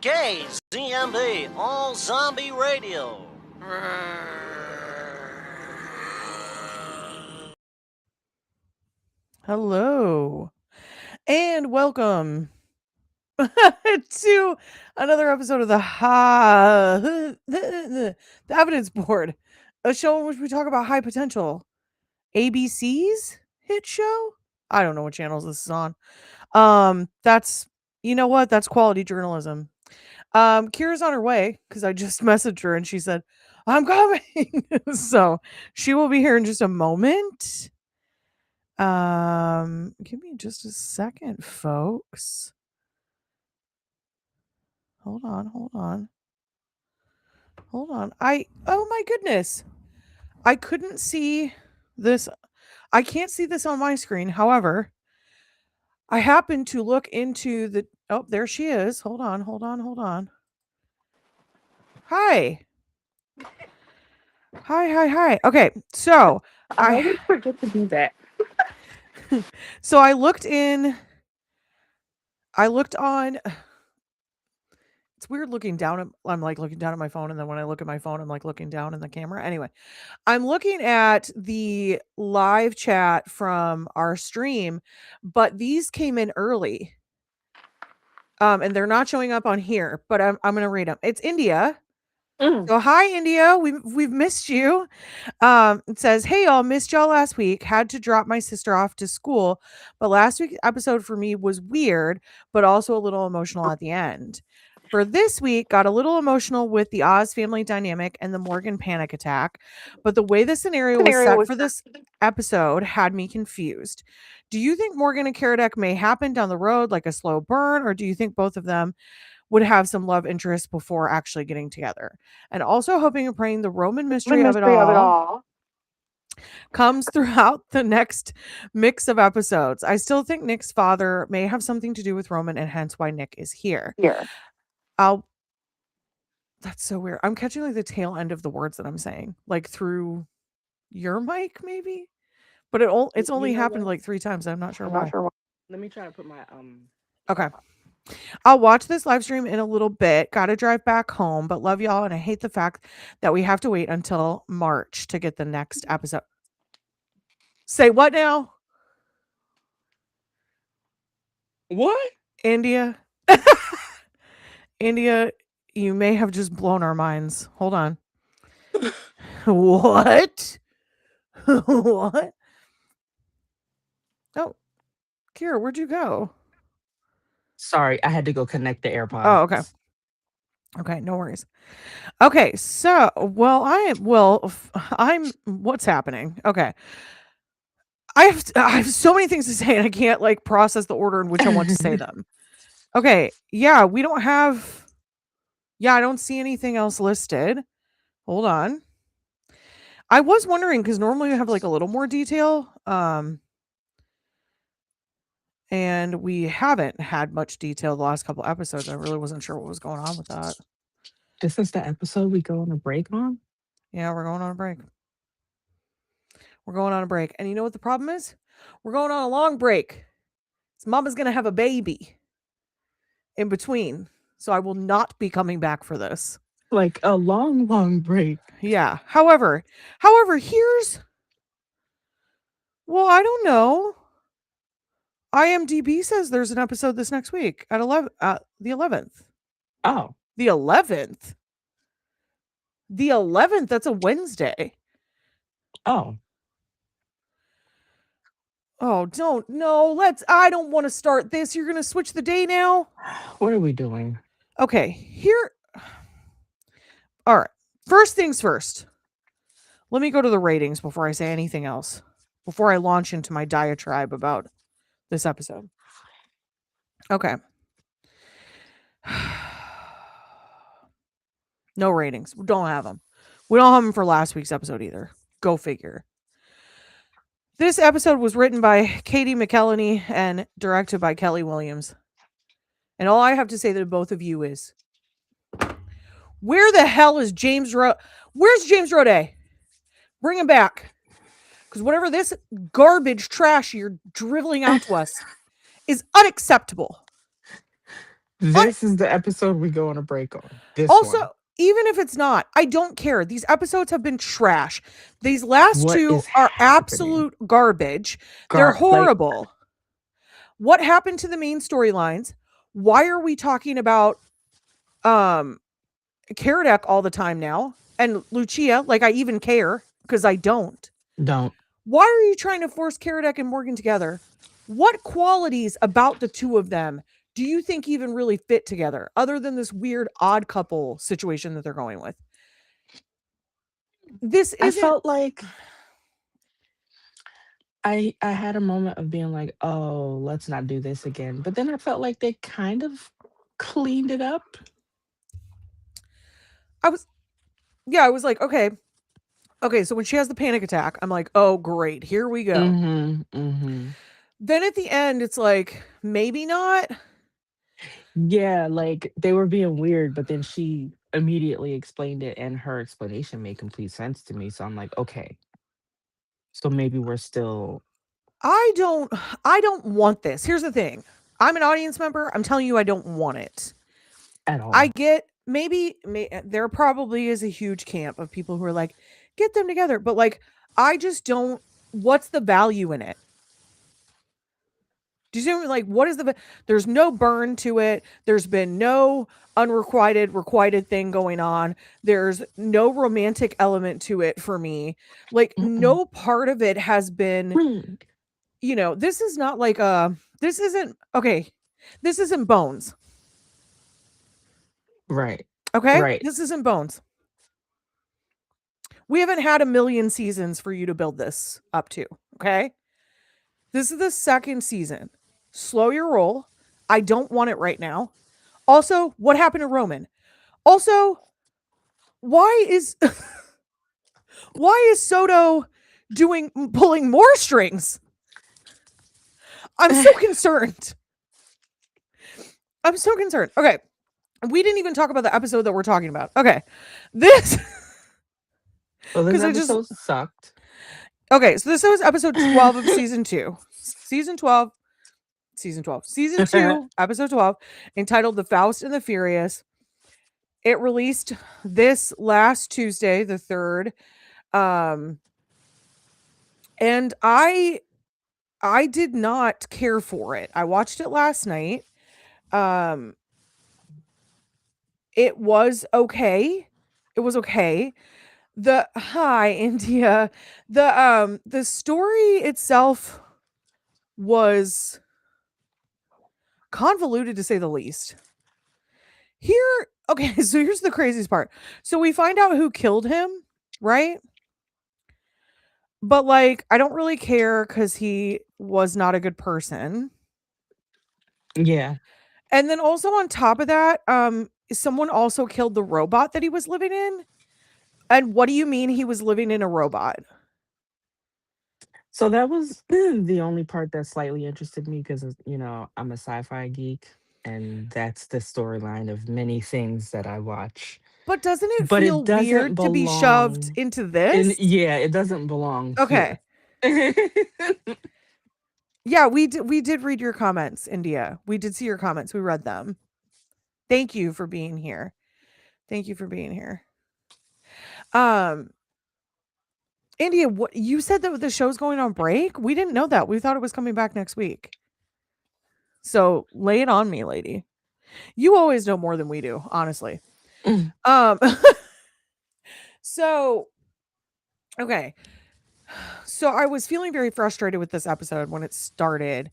KZMB All Zombie Radio. Hello, and welcome to another episode of the Evidence Board, a show in which we talk about high potential. ABC's hit show? I don't know what channels this is on. That's you know what? That's quality journalism. Kira's on her way because I just messaged her and she said, I'm coming. So she will be here in just a moment. Give me just a second, folks. Hold on. Oh my goodness. I couldn't see this. I can't see this on my screen. However, I happened to look into the oh, there she is. Hold on. Hi. Hi. Okay. So I always forget to do that. so I looked on it's weird looking down at I'm like looking down at my phone, and then when I look at my phone, I'm like looking down in the camera. Anyway, I'm looking at the live chat from our stream, but these came in early. And they're not showing up on here, but I'm gonna read them. It's India. So hi India, we've missed you. It says, "Hey y'all, missed y'all last week. Had to drop my sister off to school, but last week's episode for me was weird, but also a little emotional at the end. For this week, got a little emotional with the Oz family dynamic and the Morgan panic attack, but the way the scenario was set for this episode had me confused. Do you think Morgan and Karadec may happen down the road like a slow burn, or do you think both of them would have some love interest before actually getting together? And also hoping and praying the Roman mystery of it all comes throughout the next mix of episodes. I still think Nick's father may have something to do with Roman, and hence why Nick is here." That's so weird. I'm catching like the tail end of the words that I'm saying, like through your mic, maybe. But it's only happened like 3 times. I'm not sure why. Let me try to put my Okay. I'll watch this live stream in a little bit. Got to drive back home, but love y'all. And I hate the fact that we have to wait until March to get the next episode. Say what now? What? India. India, you may have just blown our minds. Hold on. What? What? Oh, Kira, where'd you go? Sorry, I had to go connect the AirPods. Oh, okay. Okay, no worries. Okay, so I'm what's happening? Okay. I have so many things to say and I can't like process the order in which I want to say them. Okay, yeah, we don't have I don't see anything else listed. Hold on. I was wondering because normally we have like a little more detail. And we haven't had much detail the last couple episodes. I really wasn't sure what was going on with that. This is the episode we go on a break on? Yeah, we're going on a break. We're going on a break. And you know what the problem is? We're going on a long break. Mama's going to have a baby in between. So I will not be coming back for this. Like a long, long break. Yeah. However, well, I don't know. IMDb says there's an episode this next week at the 11th. Oh. The 11th? The 11th, that's a Wednesday. Oh. Oh, I don't want to start this. You're going to switch the day now? What are we doing? Okay, all right. First things first. Let me go to the ratings before I say anything else. Before I launch into my diatribe about this episode. Okay. No ratings. We don't have them. We don't have them for last week's episode either. Go figure. This episode was written by Katie McElhenney and directed by Kelly Williams. And all I have to say to both of you is, where the hell is James Where's James Roday? Bring him back. Because whatever this garbage trash you're dribbling out to us is unacceptable. This is the episode we go on a break on. This Also, one. even if it's not, I don't care. These episodes have been trash. These last What two is are happening? absolute garbage. They're Like, horrible. What happened to the main storylines? Why are we talking about um Karadec all the time now? And Lucia, like I even care because I don't. don't. Why are you trying to force Karadec and Morgan together? What qualities about the two of them do you think even really fit together other than this weird odd couple situation that they're going with? This I isn't felt like I had a moment of being like, "Oh, let's not do this again." But then I felt like they kind of cleaned it up. I was I was like, okay. Okay, so when she has the panic attack, I'm like, "Oh, great. Here we go." Mhm. Mhm. Then at the end it's like, maybe not. Yeah, like they were being weird, but then she immediately explained it and her explanation made complete sense to me. So I'm like, "Okay. So maybe we're still I don't I don't want this. Here's the thing. I'm an audience member. I'm telling you I don't want it. at I all." get there probably is a huge camp of people who are like, get them together. But like, I just don't. What's the value in it? Do you see what, like, what is there's no burn to it. There's been no requited thing going on. There's no romantic element to it for me. Like, Mm-mm. no part of it has been, this is not like this isn't okay. This isn't Bones. Right. Okay? Right. This isn't Bones. We haven't had a million seasons for you to build this up to. Okay? This is the second season. Slow your roll. I don't want it right now. Also, what happened to Roman? Also, why is why is Soto pulling more strings? I'm so concerned. I'm so concerned. Okay. We didn't even talk about the episode that we're talking about. Okay. This Well, this because I just episode sucked. okay, so this was episode 12 of season 2. Season 12. Season 2, episode 12, entitled The Faust and the Furious. It released this last Tuesday, the 3rd. And I did not care for it. I watched it last night. It was okay. It was okay. Hi India. The story itself was convoluted to say the least. Here, okay, so here's the craziest part. So we find out who killed him, right? But like, I don't really care because he was not a good person. Yeah. And then also on top of that, someone also killed the robot that he was living in. And what do you mean he was living in a robot? So that was the only part that slightly interested me because, I'm a sci-fi geek and that's the storyline of many things that I watch. But doesn't it But it feel doesn't weird to be shoved belong into in, this? yeah, it doesn't belong Okay. here. Yeah, we did read your comments, India. We did see your comments. We read them. Thank you for being here. Thank you for being here. India, what you said that the show's going on break? We didn't know that. We thought it was coming back next week. So lay it on me, lady. You always know more than we do, honestly. Mm. So okay. So I was feeling very frustrated with this episode when it started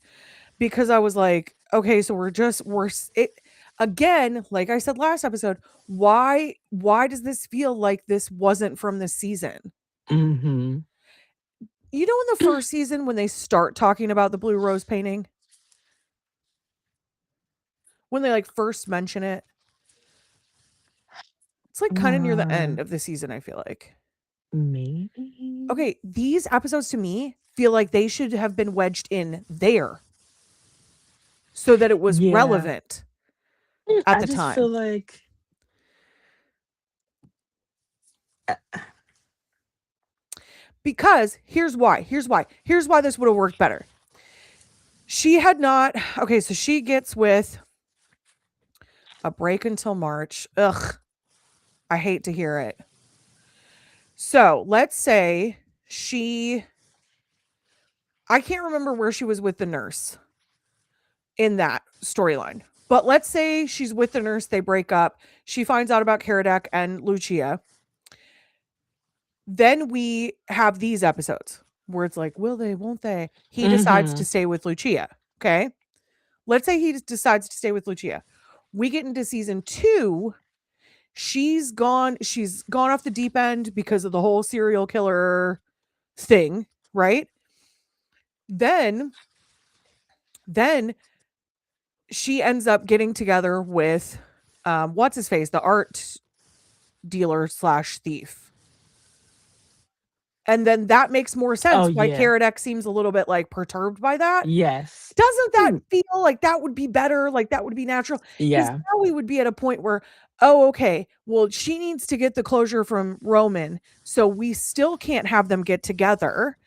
because I was like, okay, so it again, like I said last episode, why does this feel like this wasn't from this season? Mhm. You know, in the first season when they start talking about the blue rose painting, when they like first mention it, it's like kind of near the Uh, end of the season, I feel like. maybe. Okay, these episodes to me feel like they should have been wedged in there so that it was Yeah. relevant at I the just feel time. like Because here's why. Here's why this would have worked better. She had not. Okay, so she gets with A break until March. Ugh, I hate to hear it. So let's say she, I can't remember where she was with the nurse in that storyline. But let's say she's with the nurse, they break up. She finds out about Karadec and Lucia. Then we have these episodes where it's like, will they, won't they? He decides to Mhm. stay with Lucia. Okay. Let's say he decides to stay with Lucia. We get into season 2. She's gone off the deep end because of the whole serial killer thing, right? Then then she ends up getting together with what's his face, the art dealer slash thief. And then that makes more Oh, sense why yeah. Karadec seems a little bit like perturbed by that. Yes. Doesn't that Mm. feel like that would be better? Like that would be natural? Because Yeah. now we would be at a point where, oh, okay, well, she needs to get the closure from Roman. So we still can't have them get together.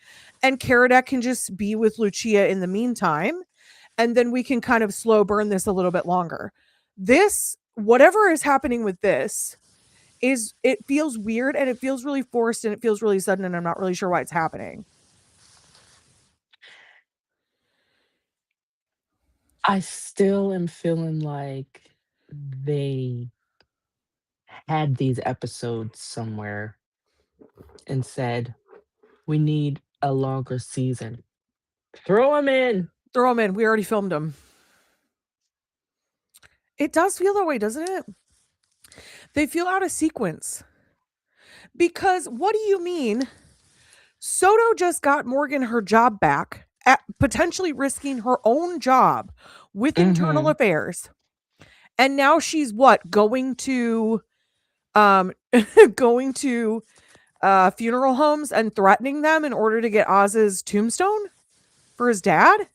And Karadec can just be with Lucia in the meantime. And then we can kind of slow burn this a little bit longer. This, whatever is happening with this, is it feels weird and it feels really forced and it feels really sudden. And I'm not really sure why it's happening. I still am feeling like they had these episodes somewhere and said, "We need a longer season. Throw them in." Throw them in. We already filmed them. It does feel that way, doesn't it? They feel out of sequence. Because what do you mean? Soto just got Morgan her job back, at potentially risking her own job with internal Mhm. affairs. And now she's what? Going to going to funeral homes and threatening them in order to get Oz's tombstone for his dad?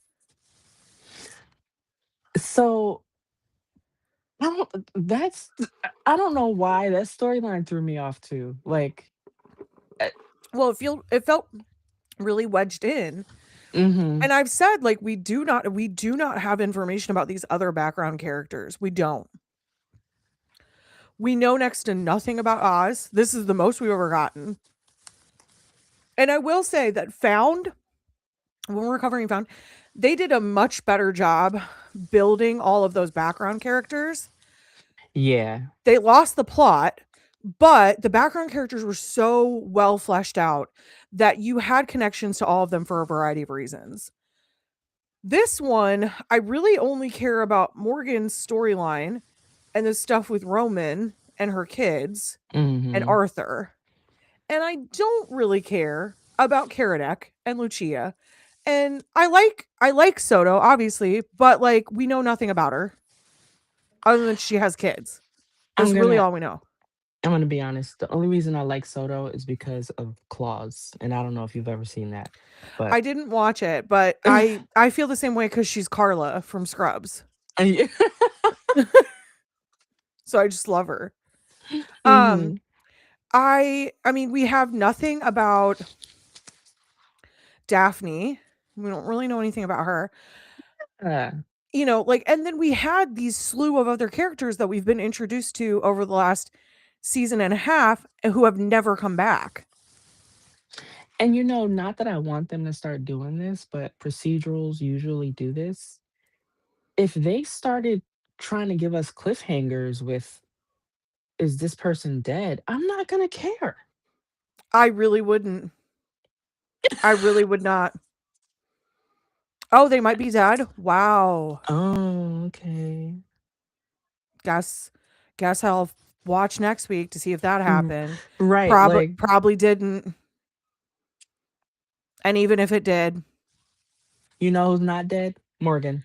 So, that's I don't know why that storyline threw me off too. Like, uh, Well, it felt really wedged in. mhm. And I've said like we do not have information about these other background characters. We don't. We know next to nothing about Oz. This is the most we've ever gotten. And I will say that Found, when we're covering Found, they did a much better job building all of those background characters. Yeah. They lost the plot, but the background characters were so well fleshed out that you had connections to all of them for a variety of reasons. This one, I really only care about Morgan's storyline and the stuff with Roman and her kids and Mhm. Arthur. And I don't really care about Karadec and Lucia. And I like Soto, obviously, but like we know nothing about her other than she has kids. That's I'm really gonna all we know. I'm gonna be honest. The only reason I like Soto is because of Claws, and I don't know if you've ever seen that, but I didn't watch it, but I feel the same way because she's Carla from Scrubs. Yeah. So I just love her. Um, Mhm. I mean, we have nothing about Daphne. We don't really know anything about her. Yeah. Like, and then we had these slew of other characters that we've been introduced to over the last season and a half and who have never come back. And not that I want them to start doing this, but procedurals usually do this. If they started trying to give us cliffhangers with, "Is this person dead?" I'm not gonna care. I really wouldn't. I really would not. Oh, they might be dead. Wow. Oh, okay. Guess guess I'll watch next week to see if that Mm. happened. Right, Probably didn't. And even if it did, who's not dead? Morgan.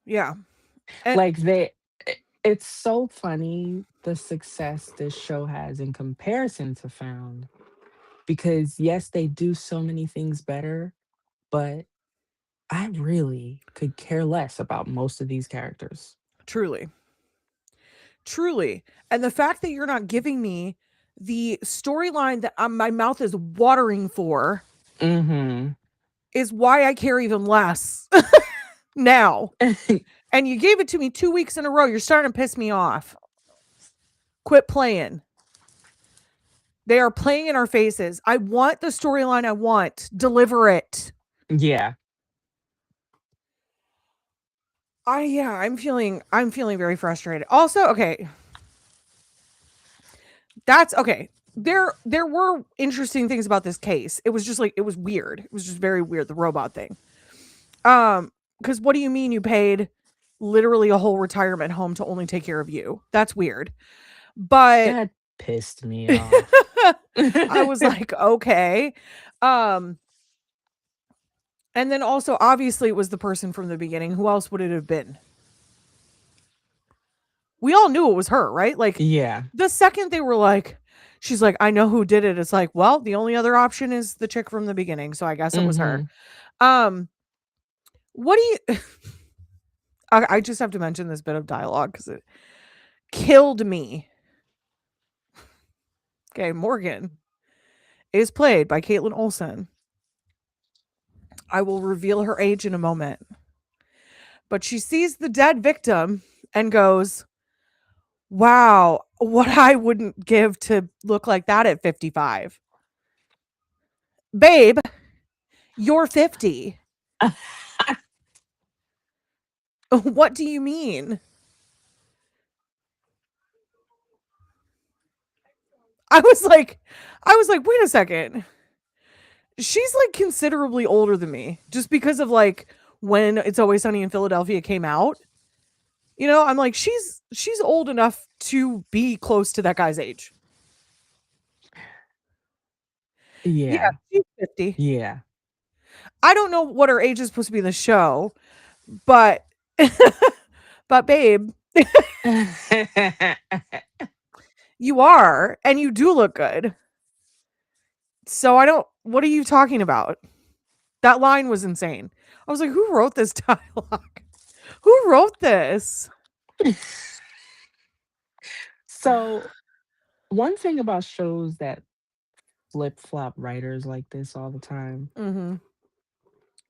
yeah. And Like, it's so funny the success this show has in comparison to Found, because yes, they do so many things better, but I really could care less about most of these characters. truly, truly. And the fact that you're not giving me the storyline that my mouth is watering for Mhm. is why I care even less. now. And you gave it to me 2 weeks in a row. You're starting to piss me off. Quit playing. They are playing in our faces. I want the storyline I want. Deliver it. Yeah. I'm feeling very frustrated. Also, okay. That's okay. There were interesting things about this case. It was just like it was weird. It was just very weird, the robot thing. Because what do you mean you paid literally a whole retirement home to only take care of you? That's weird. But That pissed me off. I was like, okay. Um, and then also obviously it was the person from the beginning. Who else would it have been? We all knew it was her, right? Like Yeah. the second they were like, she's like, I know who did it. It's like, well, the only other option is the chick from the beginning. So I guess it was her. Mhm. Um, what do you I just have to mention this bit of dialogue because it killed me. Okay, Morgan is played by Caitlin Olsen. I will reveal her age in a moment. But she sees the dead victim and goes, wow, what I wouldn't give to look like that at 55. Babe, you're 50. What do you mean? I was like, wait a second. She's like considerably older than me just because of like when It's Always Sunny in Philadelphia came out. You know, I'm like, she's old enough to be close to that guy's age. Yeah, Yeah. she's 50. Yeah. I don't know what her age is supposed to be in the show, but but babe, you are and you do look good. So I don't what are you talking about? That line was insane. I was like, who wrote this dialogue? Who wrote this? So, one thing about shows that flip-flop writers like this all the time Mhm.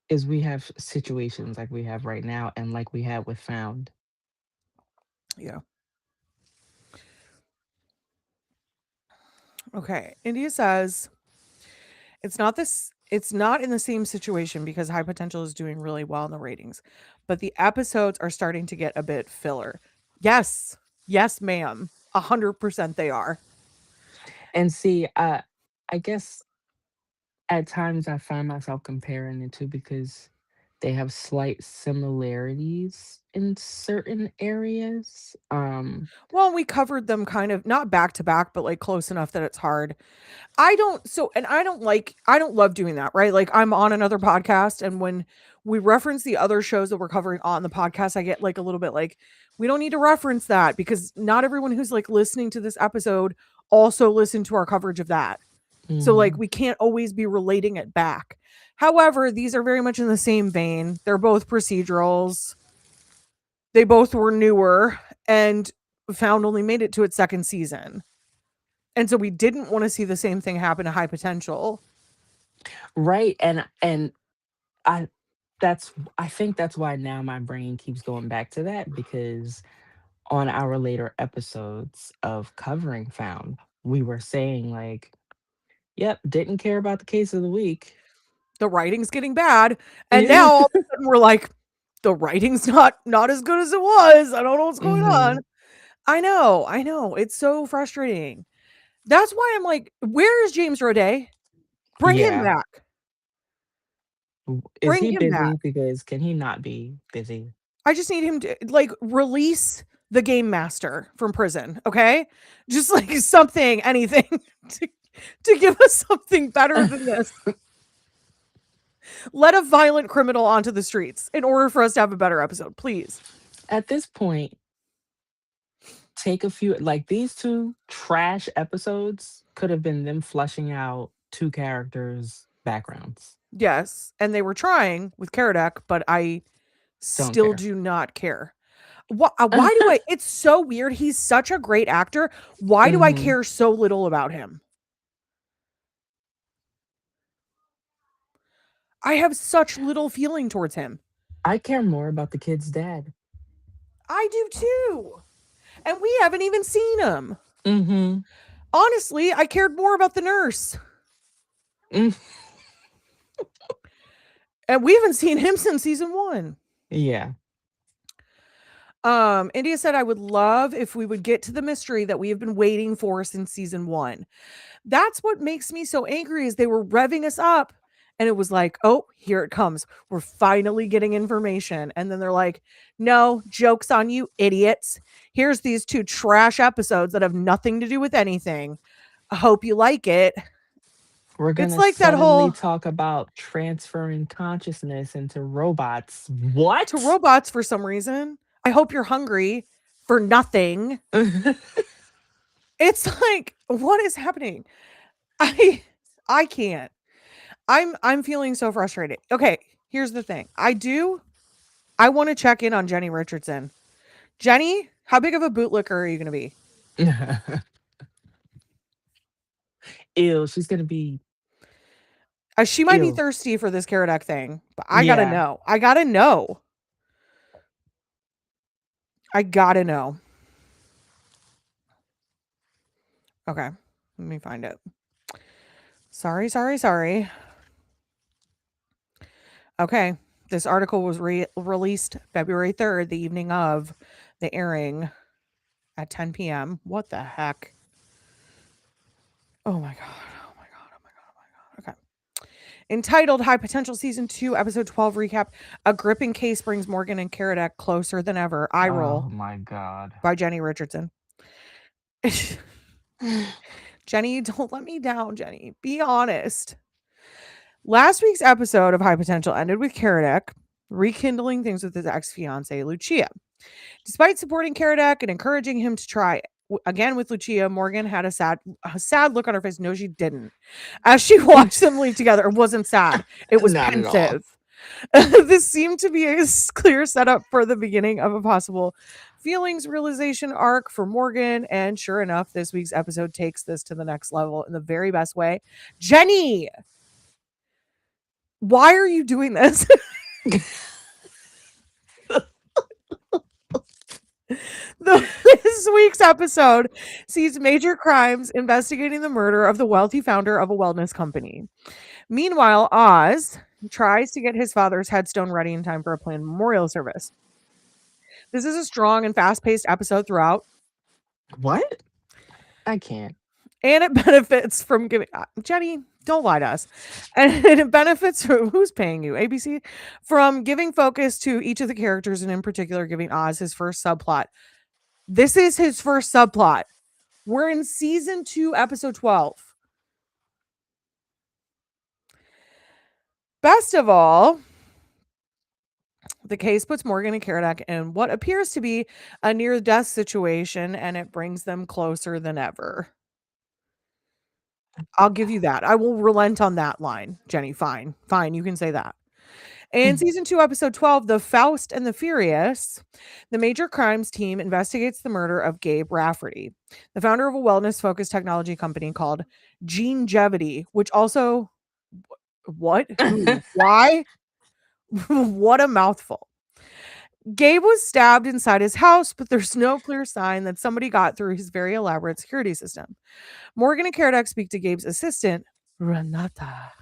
is we have situations like we have right now and like we had with Found. Yeah. Okay. India says it's not in the same situation because High Potential is doing really well in the ratings, but the episodes are starting to get a bit filler. Yes. Yes, ma'am. 100% they are. And see, I guess at times I find myself comparing the two because they have slight similarities in certain areas. Well, we covered them kind of not back to back, but like close enough that it's hard. I don't love doing that, right? Like I'm on another podcast and when we reference the other shows that we're covering on the podcast, I get like a little bit like we don't need to reference that because not everyone who's like listening to this episode also listened to our coverage of that. So like Mhm. we can't always be relating it back. However, these are very much in the same vein. They're both procedurals. They both were newer and Found only made it to its second season. And so we didn't want to see the same thing happen to High Potential. Right, and I I think that's why now my brain keeps going back to that because on our later episodes of covering Found, we were saying like, "Yep, didn't care about the case of the week." The writing's getting bad. And now all of a sudden we're like, the writing's not as good as it was. I don't know what's going on. Mhm. I know. It's so frustrating. That's why I'm like, where is James Roday? Bring him Yeah. back. Is Bring he him back. busy? Because can he not be busy? I just need him to like release the game master from prison, okay? Just like something, anything to, to give us something better than this. Let a violent criminal onto the streets in order for us to have a better episode, please. At this point, take a few like these two trash episodes could have been them fleshing out two characters' backgrounds. Yes, and they were trying with Karadec, but I Don't still care. do not care. Why do I? It's so weird. He's such a great actor. Why do I Mhm. care so little about him? I have such little feeling towards him. I care more about the kid's dad. I do too. And we haven't even seen him. Mm-hmm. Honestly, I cared more about the nurse. Mm. And we haven't seen him since season 1. Yeah. India said I would love if we would get to the mystery that we have been waiting for since season 1. That's what makes me so angry is they were revving us up and it was like, "Oh, here it comes. We're finally getting information." And then they're like, "No, joke's on you, idiots. Here's these 2 trash episodes that have nothing to do with anything. I hope you like it." We're It's gonna like that suddenly whole talk about transferring consciousness into robots. to What? robots for some reason. I hope you're hungry for nothing. It's like, what is happening? I I can't. I'm feeling so frustrated. Okay, here's the thing. I want to check in on Jenny Richardson. Jenny, how big of a bootlicker are you going to be? Ew, she's gonna be She might be ew. thirsty for this Karadec thing, but I got to Yeah. know. I got to know. I got to know. Okay, let me find it. Sorry. Okay, this article was released February 3rd, the evening of the airing at 10 p.m. What the heck? Oh my god. Okay. Entitled High Potential Season 2, Episode 12 Recap. A gripping case brings Morgan and Karadec closer than ever. Eye roll Oh my god. by Jenny Richardson. Jenny, don't let me down, Jenny. Be honest. Last week's episode of High Potential ended with Karadec rekindling things with his ex-fiancée, Lucia. Despite supporting Karadec and encouraging him to try again with Lucia, Morgan had a sad look on her face. No, she didn't. As she watched them leave together, it wasn't sad. It was Not at all. pensive. This seemed to be a clear setup for the beginning of a possible feelings realization arc for Morgan. And sure enough, this week's episode takes this to the next level in the very best way. Jenny, why are you doing this? This week's episode sees Major Crimes investigating the murder of the wealthy founder of a wellness company. Meanwhile, Oz tries to get his father's headstone ready in time for a planned memorial service. This is a strong and fast-paced episode throughout, What? I can't. and it benefits from giving Jenny, don't lie to us. And it benefits from who's paying you, ABC, from giving focus to each of the characters, and in particular, giving Oz his first subplot. This is his first subplot. We're in season 2, episode 12. Best of all, the case puts Morgan and Karadec in what appears to be a near-death situation, and it brings them closer than ever. I'll give you that. I will relent on that line, Jenny. Fine. You can say that. In season 2, episode 12, The Faust and the Furious, the Major Crimes team investigates the murder of Gabe Rafferty, the founder of a wellness-focused technology company called Genegevity, which also, what? Who? Why? What a mouthful. Gabe was stabbed inside his house, but there's no clear sign that somebody got through his very elaborate security system. Morgan and Karadec speak to Gabe's assistant, Renata,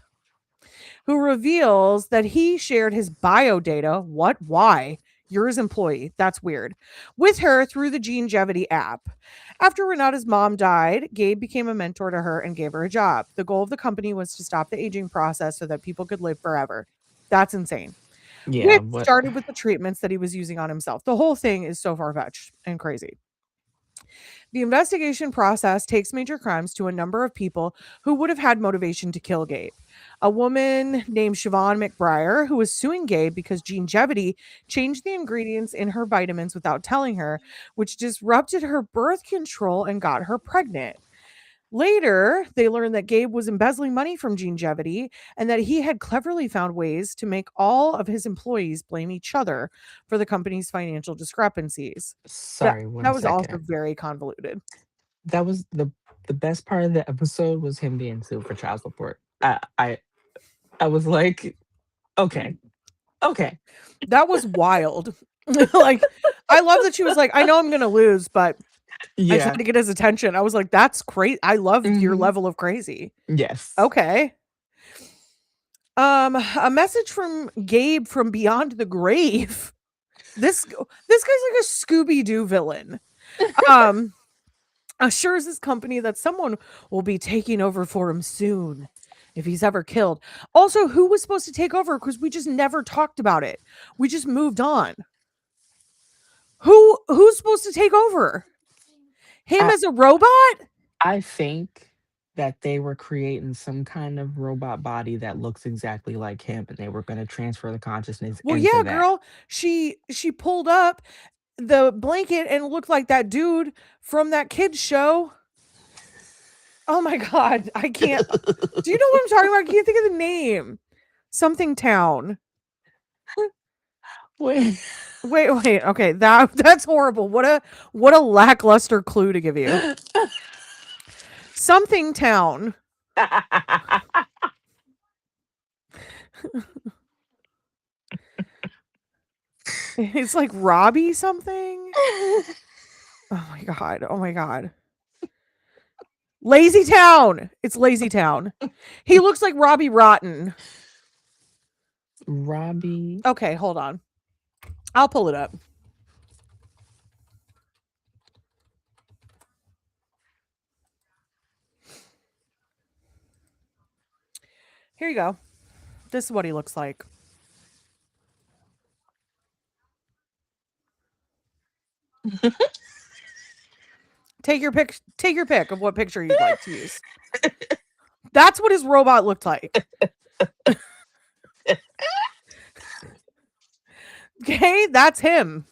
who reveals that he shared his bio data. What? Why? You're his employee. That's weird. With her through the Genegevity app. After Renata's mom died, Gabe became a mentor to her and gave her a job. The goal of the company was to stop the aging process so that people could live forever. That's insane. Yeah, Which what? started with the treatments that he was using on himself. The whole thing is so far-fetched and crazy. The investigation process takes Major Crimes to a number of people who would have had motivation to kill Gabe. A woman named Siobhan McBriar, who was suing Gabe because Genegevity changed the ingredients in her vitamins without telling her, which disrupted her birth control and got her pregnant. Later, they learned that Gabe was embezzling money from Genegevity and that he had cleverly found ways to make all of his employees blame each other for the company's financial discrepancies. That Sorry, that one was also second. very convoluted. That was the best part of the episode was him being sued for child support. I was like, okay. Okay. That was wild. Like, I love that she was like, I know I'm gonna lose, but I just had Yeah. to get his attention. I was like, that's crazy. I love your Hmm. level of crazy. Yes. Okay. A message from Gabe from beyond the grave. This guy's like a Scooby Doo villain. Um, assures his company that someone will be taking over for him soon if he's ever killed. Also, who was supposed to take over? Because we just never talked about it. We just moved on. Who's supposed to take over? Him I as a robot? I think that they were creating some kind of robot body that looks exactly like him, and they were going to transfer the consciousness Well, into yeah, that. girl. She pulled up the blanket and it looked like that dude from that kids show. Oh my god, I can't. Do you know what I'm talking about? I can't think of the name. Something Town. Wait. Wait. Okay, that's horrible. What a lackluster clue to give you. Something Town. It's like Robbie something. Oh my god. Oh my god. Lazy Town. It's Lazy Town. He looks like Robbie Rotten. Robbie. Okay, hold on. I'll pull it up. Here you go. This is what he looks like. Take your pick. Take your pick of what picture you'd like to use. That's what his robot looked like. Okay, that's him.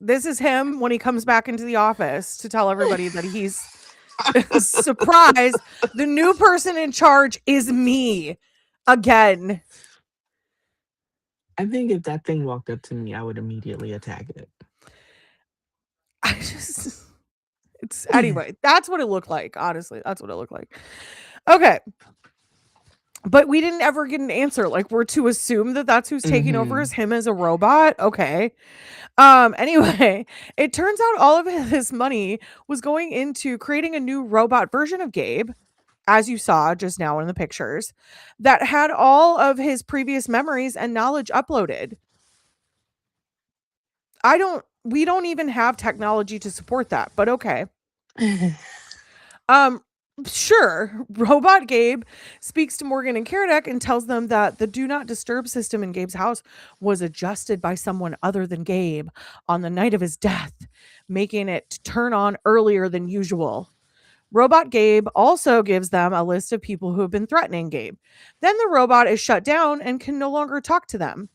This is him when he comes back into the office to tell everybody that he's surprised. The new person in charge is me again. I think if that thing walked up to me, I would immediately attack it. I just it's anyway, that's what it looked like. Honestly, that's what it looked like. Okay. But we didn't ever get an answer. Like, we're to assume that that's who's taking over Hmm. is him as a robot. Okay. Anyway, it turns out all of his money was going into creating a new robot version of Gabe, as you saw just now in the pictures, that had all of his previous memories and knowledge uploaded. We don't even have technology to support that, but okay. Um, sure. Robot Gabe speaks to Morgan and Karadec and tells them that the do not disturb system in Gabe's house was adjusted by someone other than Gabe on the night of his death, making it turn on earlier than usual. Robot Gabe also gives them a list of people who have been threatening Gabe. Then the robot is shut down and can no longer talk to them.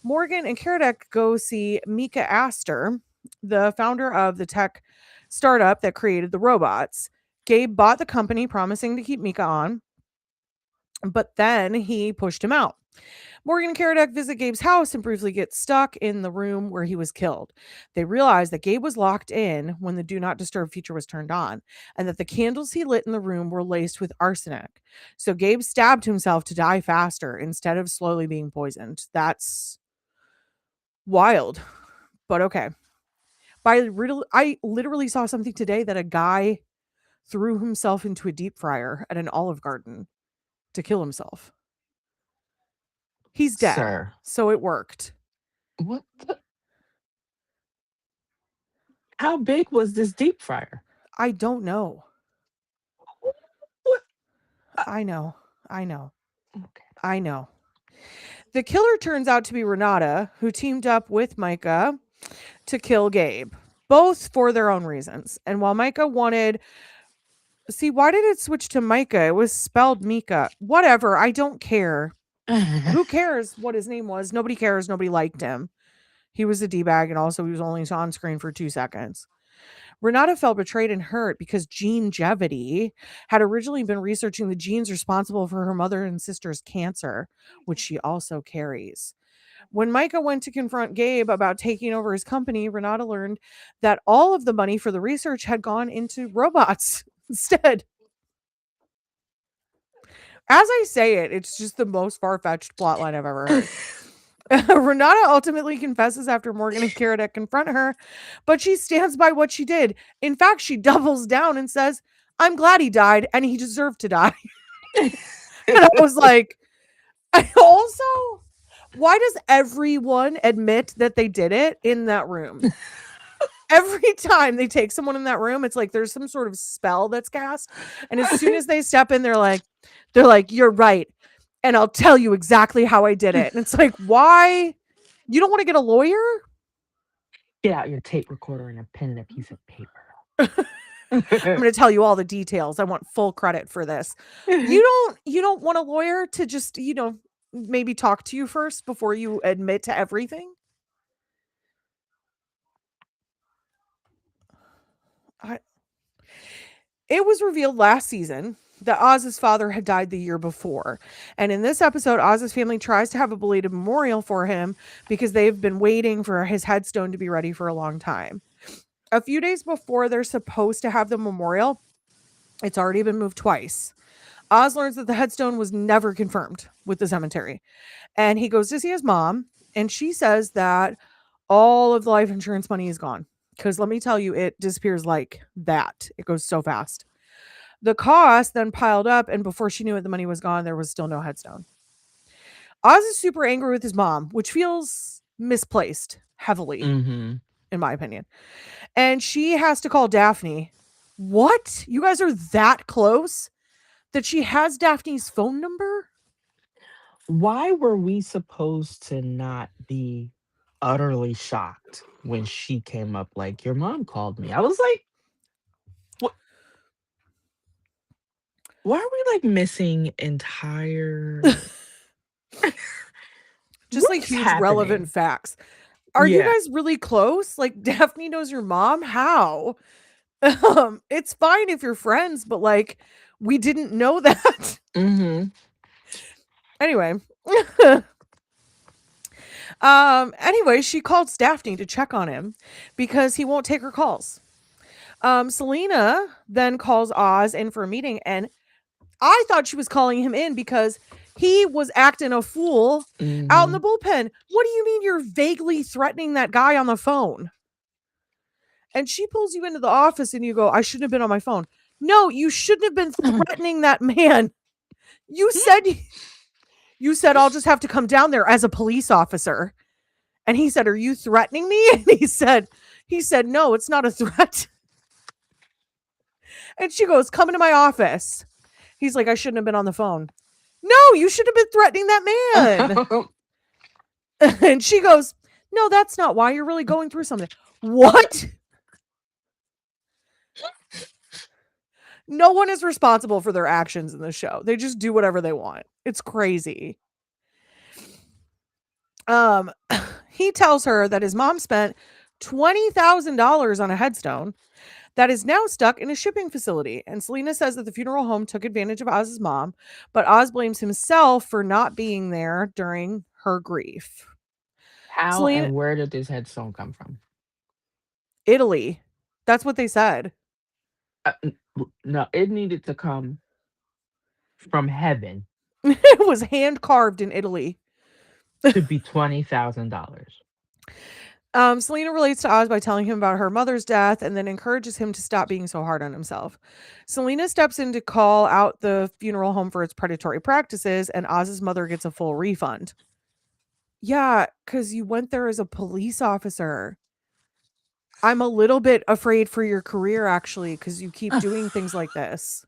Morgan and Karadec go see Mika Astor, the founder of the tech startup that created the robots. Gabe bought the company, promising to keep Mika on, but then he pushed him out. Morgan and Karadec visit Gabe's house and briefly get stuck in the room where he was killed. They realize that Gabe was locked in when the do not disturb feature was turned on, and that the candles he lit in the room were laced with arsenic. So Gabe stabbed himself to die faster instead of slowly being poisoned. That's wild, but okay. I literally saw something today that a guy threw himself into a deep fryer at an Olive Garden to kill himself. He's dead, Sir, so it worked. what? How big was this deep fryer? I don't know. What? I know. I know. Okay. I know. The killer turns out to be Renata, who teamed up with Micah to kill Gabe, both for their own reasons. And while Micah wanted. See, why did it switch to Micah? It was spelled Mika. Whatever. I don't care. Who cares what his name was? Nobody cares. Nobody liked him. He was a D-bag, and also he was only on screen for 2 seconds. Renata felt betrayed and hurt because Jean Jevity had originally been researching the genes responsible for her mother and sister's cancer, which she also carries. When Micah went to confront Gabe about taking over his company, Renata learned that all of the money for the research had gone into robots instead. As I say it, it's just the most far-fetched plotline I've ever heard. Renata ultimately confesses after Morgan and Karadec confront her, but she stands by what she did. In fact, she doubles down and says, I'm glad he died and he deserved to die. And I was like, I also, why does everyone admit that they did it in that room? Every time they take someone in that room, it's like there's some sort of spell that's cast. And as soon as they step in, they're like, you're right. And I'll tell you exactly how I did it. And it's like, why? You don't want to get a lawyer? Get out your tape recorder and a pen and a piece of paper. I'm going to tell you all the details. I want full credit for this. You don't want a lawyer to just, maybe talk to you first before you admit to everything? It was revealed last season that Oz's father had died the year before. And in this episode, Oz's family tries to have a belated memorial for him because they've been waiting for his headstone to be ready for a long time. A few days before they're supposed to have the memorial, it's already been moved twice. Oz learns that the headstone was never confirmed with the cemetery. And he goes to see his mom, and she says that all of the life insurance money is gone. Because let me tell you, it disappears like that. It goes so fast. The cost then piled up, and before she knew it, the money was gone. There was still no headstone. Oz is super angry with his mom, which feels misplaced heavily, Mm-hmm. in my opinion. And she has to call Daphne. What? You guys are that close that she has Daphne's phone number? Why were we supposed to not be utterly shocked when she came up like, your mom called me? I was like, what? Why are we like missing entire Just what like is huge relevant happening? facts. Are you Yeah. guys really close? Like Daphne knows your mom? How? It's fine if you're friends, but like we didn't know that. Mm-hmm. Anyway. Anyway, she called Daphne to check on him because he won't take her calls. Selena then calls Oz in for a meeting, and I thought she was calling him in because he was acting a fool out in Mm-hmm. the bullpen. What do you mean you're vaguely threatening that guy on the phone? And she pulls you into the office and you go, I shouldn't have been on my phone. No, you shouldn't have been threatening that man. You said I'll just have to come down there as a police officer. And he said, are you threatening me? And he said, no, it's not a threat. And she goes, come into my office. He's like, I shouldn't have been on the phone. No, you should have been threatening that man. And she goes, no, that's not why. You're really going through something. What? No one is responsible for their actions in the show. They just do whatever they want. It's crazy. He tells her that his mom spent $20,000 on a headstone that is now stuck in a shipping facility. And Selena says that the funeral home took advantage of Oz's mom, but Oz blames himself for not being there during her grief. How Selena, and where did this headstone come from? Italy. That's what they said. No, it needed to come from heaven It was hand carved in Italy. to be $20,000. Selena relates to Oz by telling him about her mother's death and then encourages him to stop being so hard on himself. Selena steps in to call out the funeral home for its predatory practices, and Oz's mother gets a full refund. Yeah, because you went there as a police officer. I'm a little bit afraid for your career, actually, because you keep doing things like this.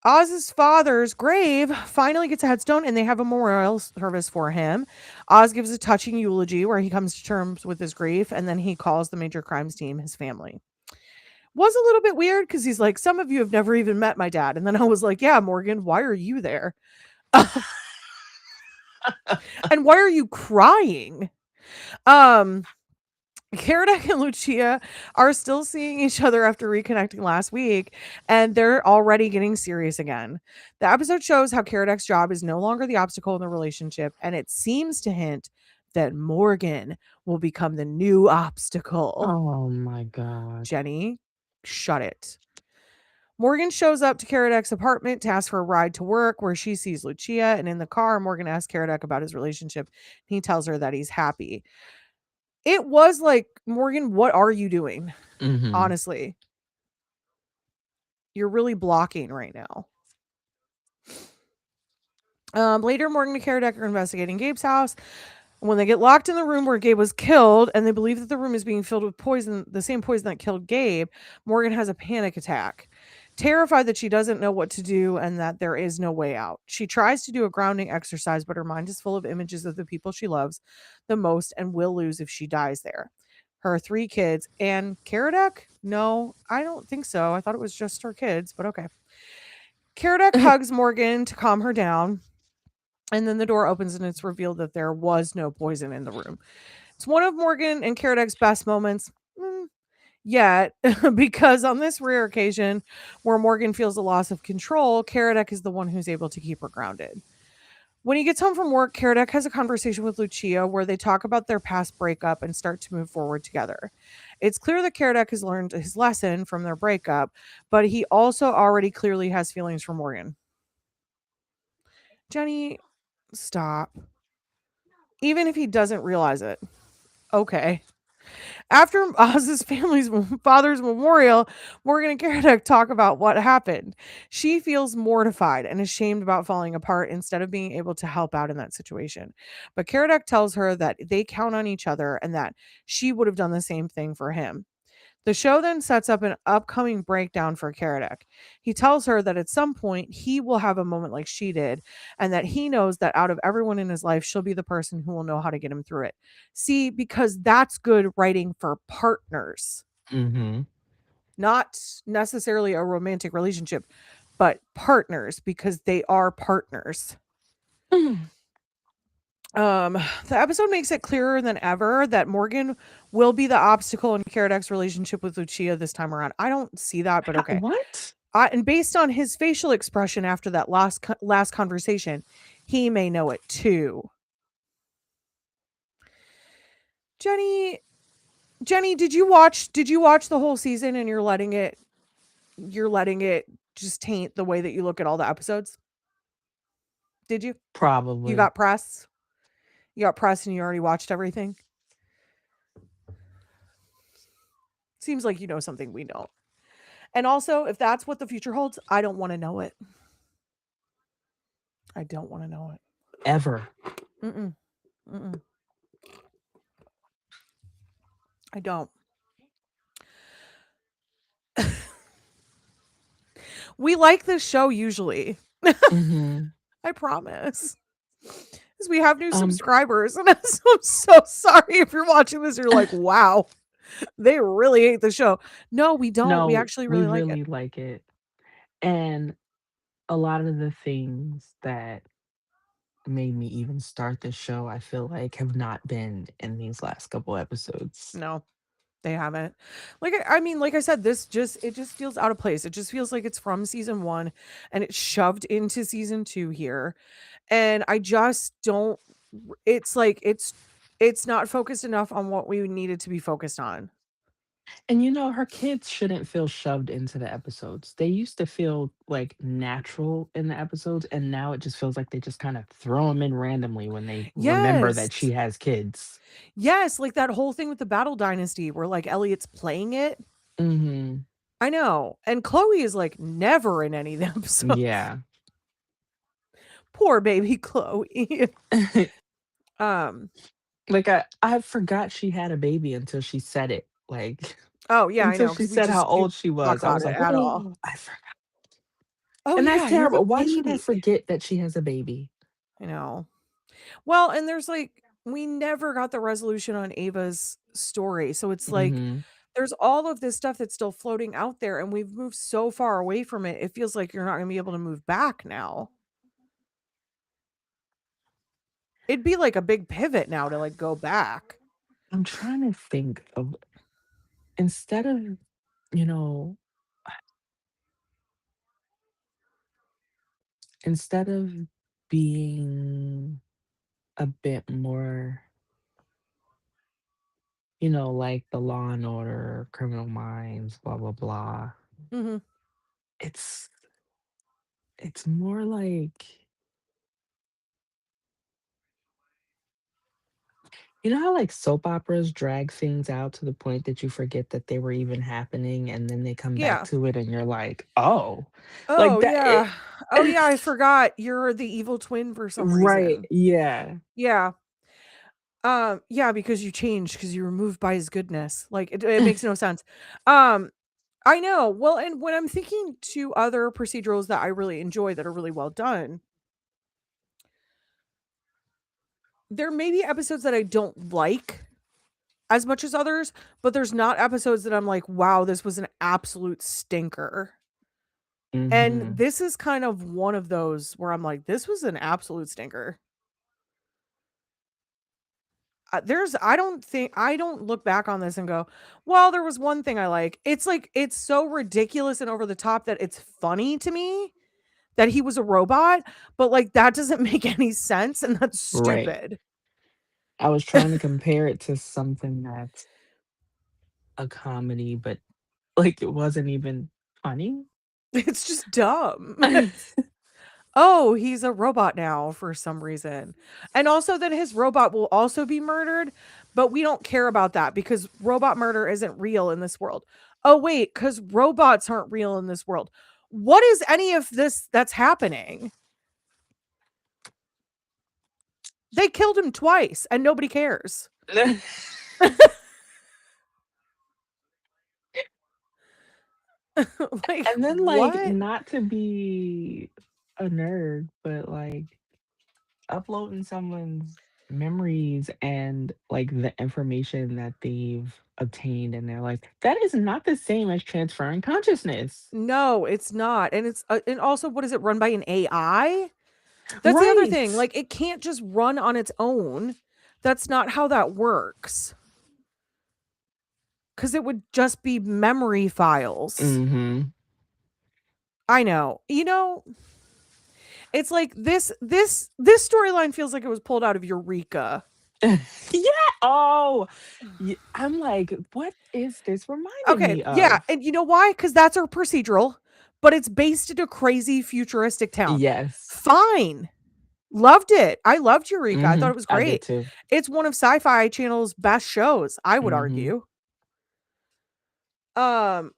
Oz's father's grave finally gets a headstone and they have a memorial service for him. Oz gives a touching eulogy where he comes to terms with his grief, and then he calls the major crimes team his family. Was a little bit weird because he's like, some of you have never even met my dad. And then I was like, yeah, Morgan, why are you there? And why are you crying? Karadec and Lucia are still seeing each other after reconnecting last week, and they're already getting serious again. The episode shows how Karadec's job is no longer the obstacle in the relationship, and it seems to hint that Morgan will become the new obstacle. Oh my god. Jenny, shut it. Morgan shows up to Karadec's apartment to ask for a ride to work, where she sees Lucia. And in the car, Morgan asks Karadec about his relationship. He tells her that he's happy. It was like, Morgan, what are you doing? Mhm. Honestly, you're really blocking right now. Later, Morgan and Karadec are investigating Gabe's house. When they get locked in the room where Gabe was killed, and they believe that the room is being filled with poison, the same poison that killed Gabe, Morgan has a panic attack. Terrified that she doesn't know what to do and that there is no way out. She tries to do a grounding exercise, but her mind is full of images of the people she loves the most and will lose if she dies there. Her 3 kids and Karadec? No, I don't think so. I thought it was just her kids, but okay. Karadec hugs Morgan to calm her down. And then the door opens and it's revealed that there was no poison in the room. It's one of Morgan and Karadec's best moments yet, because on this rare occasion where Morgan feels a loss of control, Karadec is the one who's able to keep her grounded. When he gets home from work, Karadec has a conversation with Lucia where they talk about their past breakup and start to move forward together. It's clear that Karadec has learned his lesson from their breakup, but he also already clearly has feelings for Morgan. Jenny, stop. Even if he doesn't realize it. Okay. After Oz's father's memorial, Morgan and Karadec talk about what happened. She feels mortified and ashamed about falling apart instead of being able to help out in that situation. But Karadec tells her that they count on each other and that she would have done the same thing for him. The show then sets up an upcoming breakdown for Karadec. He tells her that at some point he will have a moment like she did, and that he knows that out of everyone in his life, she'll be the person who will know how to get him through it. See, because that's good writing for partners, Mhm. not necessarily a romantic relationship, but partners, because they are partners. Um, the episode makes it clearer than ever that Morgan will be the obstacle in Karadec's relationship with Lucia this time around. I don't see that, but okay. What? And based on his facial expression after that last conversation, he may know it too. Jenny, Jenny, did you watch the whole season and you're letting it just taint the way that you look at all the episodes? Did you? You Probably. got press? You got press and you already watched everything? Seems like you know something we don't. And also, if that's what the future holds, I don't want to know it. I don't want to know it. Ever. Mm-mm. Mm-mm. I don't. We like this show usually. Mhm. I promise. Because we have new Um, subscribers. And I'm so sorry if you're watching this. You're like, wow, they really hate the show. No, we don't. We no, actually we really like it. really like it. And a lot of the things that made me even start this show, I feel like have not been in these last couple episodes. No, they haven't. Like I mean, like I said, it just feels out of place. It just feels like it's from season 1 and it's shoved into season 2 here. And I just don't it's like it's not focused enough on what we needed to be focused on. And you know, her kids shouldn't feel shoved into the episodes. They used to feel like natural in the episodes, and now it just feels like they just kind of throw them in randomly when they remember that Yes. she has kids. Yes, like that whole thing with the Battle Dynasty where like Elliot's playing it. Mhm. I know. And Chloe is like never in any of the episodes. Yeah. Poor baby Chloe. um Like I forgot she had a baby until she said it. Like oh yeah, I until know she cuz we said how just we old she talk was. I about was it like, at all. "Oh, I forgot." Oh And that's yeah, you have a terrible. Why should I baby. forget that she has a baby? I know. Well, and there's like we never got the resolution on Ava's story. So it's like Mhm. there's all of this stuff that's still floating out there and we've moved so far away from it. It feels like you're not going to be able to move back now. It'd be like a big pivot now to like go back. I'm trying to think of instead of, you know, instead of being a bit more, like the Law and Order, Criminal Minds, blah blah blah. Mhm. it's it's more like, you know how like soap operas drag things out to the point that you forget that they were even happening and then they come back Yeah. to it and you're like, "Oh." Like Oh, that it yeah. Oh, yeah, I forgot you're the evil twin for some Right, reason. yeah. Yeah. Yeah, because you changed because you were moved by his goodness. Like, it makes no sense. Um, I know. Well, and when I'm thinking to other procedurals that I really enjoy that are really well done, there may be episodes that I don't like as much as others, but there's not episodes that I'm like, "Wow, this was an absolute stinker." And Mhm. this is kind of one of those where I'm like, "This was an absolute stinker." I don't look back on this and go, "Well, there was one thing I like." It's like it's so ridiculous and over the top that it's funny to me that he was a robot, but, like, that doesn't make any sense, and that's Right. stupid. I was trying to compare it to something that's a comedy, but, like, it wasn't even funny. It's just dumb. Oh, he's a robot now for some reason. And also that his robot will also be murdered, but we don't care about that because robot murder isn't real in this world. Oh, wait, because robots aren't real in this world. What is any of this that's happening? They killed him twice and nobody cares. Like, And then, like, what? not to be a nerd, but, like, uploading someone's memories and, like, the information that they've obtained, and they're like, "That is not the same as transferring consciousness." No, it's not. And and also, what is it run by an AI? That's the other thing. Right. Like, it can't just run on its own. That's not how that works. Because it would just be memory files. Mhm. I know. It's like this storyline feels like it was pulled out of Eureka. Yeah. Oh, I'm like, "What is this reminding Okay, me yeah, of?" and you know why? Because that's our procedural, but it's based in a crazy futuristic town. Yes. Fine. Loved it. I loved Eureka. I thought it Mhm. was I did great. too. It's one of Sci-Fi Channel's best shows, I would Mhm. argue. Um,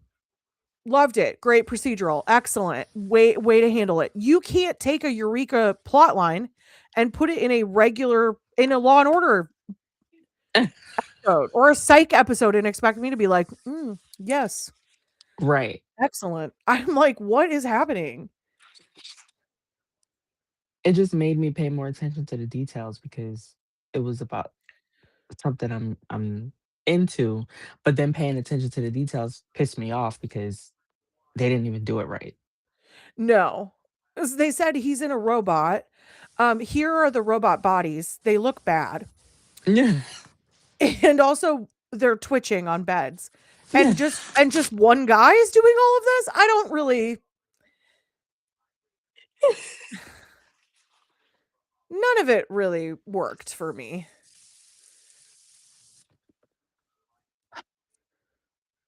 Loved it. Great procedural. Excellent. Way to handle it. You can't take a Eureka plotline and put it in a Law and Order episode or a Psych episode and expect me to be like, yes, Right. excellent. I'm like, what is happening? It just made me pay more attention to the details because it was about something I'm into, but then paying attention to the details pissed me off because they didn't even do it right. No. As they said he's in a robot. Here are the robot bodies. They look bad. Yeah. And also they're twitching on beds. And just one guy is doing all of this? I don't really none of it really worked for me.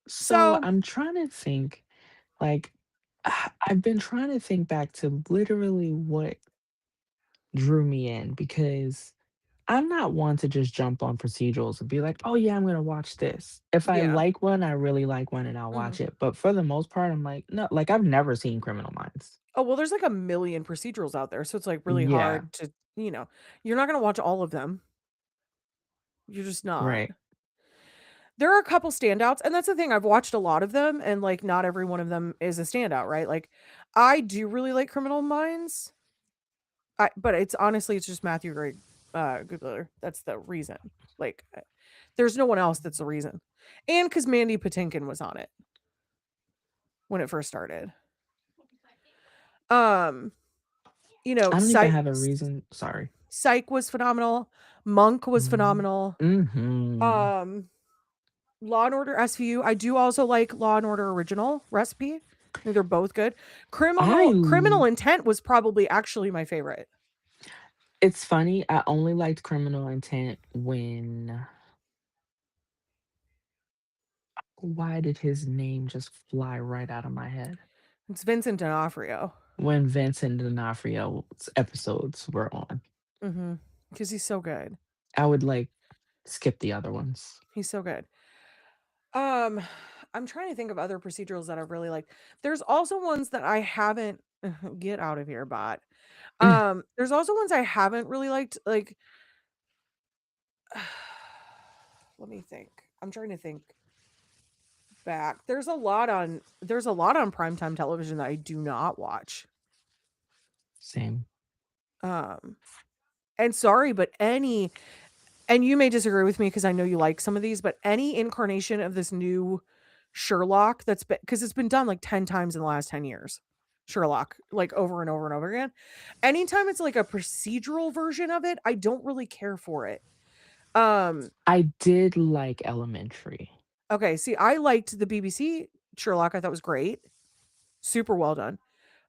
So So, I'm trying to think, like, I've been trying to think back to literally what drew me in because I'm not one to just jump on procedurals and be like, "Oh yeah, I'm gonna watch this." If I yeah. like one, I really like one and I'll Mhm. watch it. But for the most part, I'm like, no, like I've never seen Criminal Minds. Oh, well, there's like a million procedurals out there, so it's like really Yeah, hard to, you're not going to watch all of them. You're just not. right. There are a couple standouts, and that's the thing. I've watched a lot of them, and like not every one of them is a standout, right? Like, I do really like Criminal Minds, but it's just Matthew Gray, Googler. That's the reason. Like, there's no one else that's the reason, and because Mandy Patinkin was on it when it first started. Um, I don't even Psych, have a reason. Sorry. Psych was phenomenal. Monk was Mhm. phenomenal. Mhm. Um, Law and Order SVU. I do also like Law and Order Original Recipe. I think they're both good. Criminal Intent was probably actually my favorite. It's funny. I only liked Criminal Intent when. Why did his name just fly right out of my head? It's Vincent D'Onofrio. when Vincent D'Onofrio's episodes were on. Because he's so good. I would like skip the other ones. He's so good. I'm trying to think of other procedurals that I've really liked. There's also ones that I haven't get out of here, bot. There's also ones I haven't really liked. Like, let me think. I'm trying to think back. There's a lot on primetime television that I do not watch. Same. And sorry, but and you may disagree with me because I know you like some of these, but any incarnation of this new Sherlock that's been, because it's been done like 10 times in the last 10 years. Sherlock, like over and over and over again. Anytime it's like a procedural version of it, I don't really care for it. I did like Elementary. Okay, see, I liked the BBC Sherlock. I thought was great. Super well done.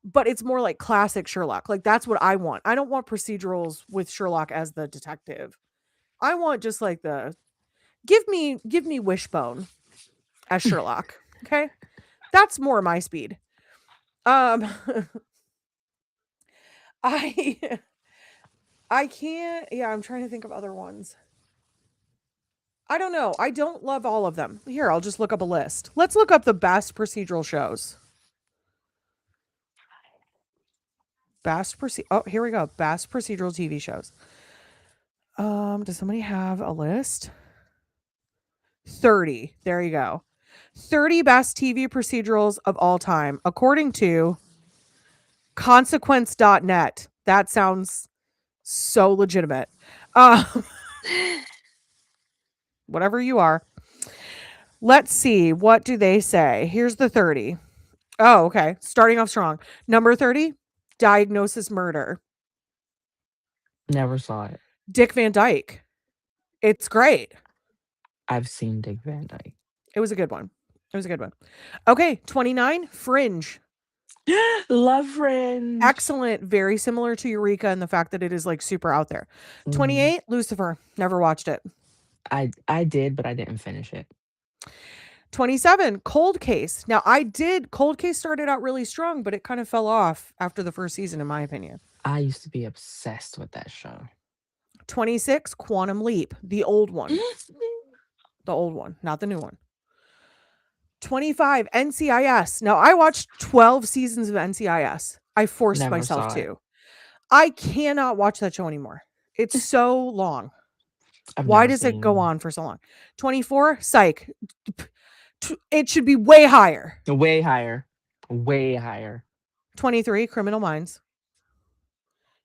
But it's more like classic Sherlock. Like that's what I want. I don't want procedurals with Sherlock as the detective. I want just like the give me Wishbone as Sherlock. Okay? That's more my speed. I I can't, yeah, I'm trying to think of other ones. I don't know. I don't love all of them. Here, I'll just look up a list. Let's look up the best procedural shows. Oh, here we go. Best procedural TV shows. Does somebody have a list? 30. There you go. 30 best TV procedurals of all time, according to consequence.net. That sounds so legitimate. Whatever you are. Let's see. What do they say? Here's the 30. Oh, okay. Starting off strong. Number 30, Diagnosis Murder. Never saw it. Dick Van Dyke. It's great. I've seen Dick Van Dyke. It was a good one. Okay, 29, Fringe. Love Fringe. Excellent. Very similar to Eureka in the fact that it is like super out there. 28, Lucifer. Never watched it. I did, but I didn't finish it. 27, Cold Case. Now, Cold Case started out really strong, but it kind of fell off after the first season, in my opinion. I used to be obsessed with that show. 26, Quantum Leap. The old one. The old one, not the new one. 25, NCIS. Now, I watched 12 seasons of NCIS. I forced myself to. I cannot watch that show anymore. It's so long. Why does it go on for so long? 24, Psych. It should be way higher. Way higher. Way higher. 23, Criminal Minds.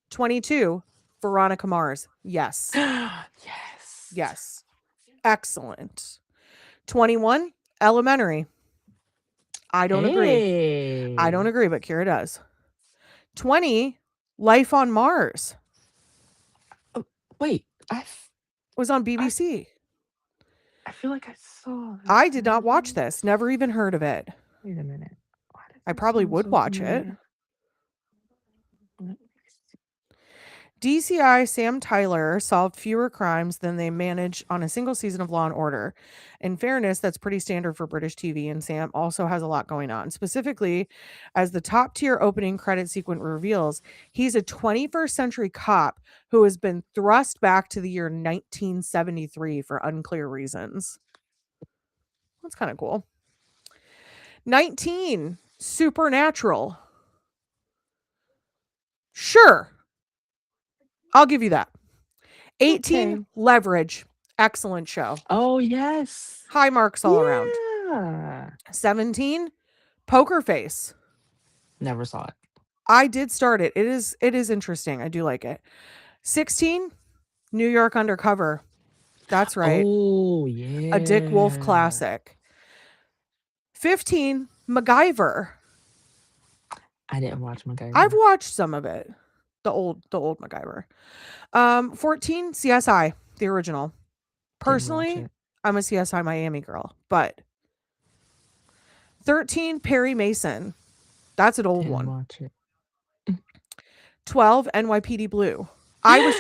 22, Veronica Mars. Yes. Yes. Excellent. 21, Elementary. I don't agree. I don't agree, but Kira does. 20, Life on Mars. Wait, was on BBC. I feel like I saw this. I did not watch this. Never even heard of it. Wait a minute. I probably would watch it. DCI Sam Tyler solved fewer crimes than they managed on a single season of Law and Order. In fairness, that's pretty standard for British TV, and Sam also has a lot going on. Specifically, as the top tier opening credit sequence reveals, he's a 21st century cop who has been thrust back to the year 1973 for unclear reasons. That's kind of cool. 19, Supernatural. Sure. I'll give you that. 18, okay. Leverage. Excellent show. Oh, yes. High marks all around. 17, Poker Face. Never saw it. I did start it. It is interesting. I do like it. 16, New York Undercover. That's right. Oh, yeah. A Dick Wolf classic. 15, MacGyver. I didn't watch MacGyver. I've watched some of it. The old MacGyver. 14, CSI, the original. Personally, I'm a CSI Miami girl, but 13, Perry Mason. That's an old one. Watch it. 12, NYPD Blue. I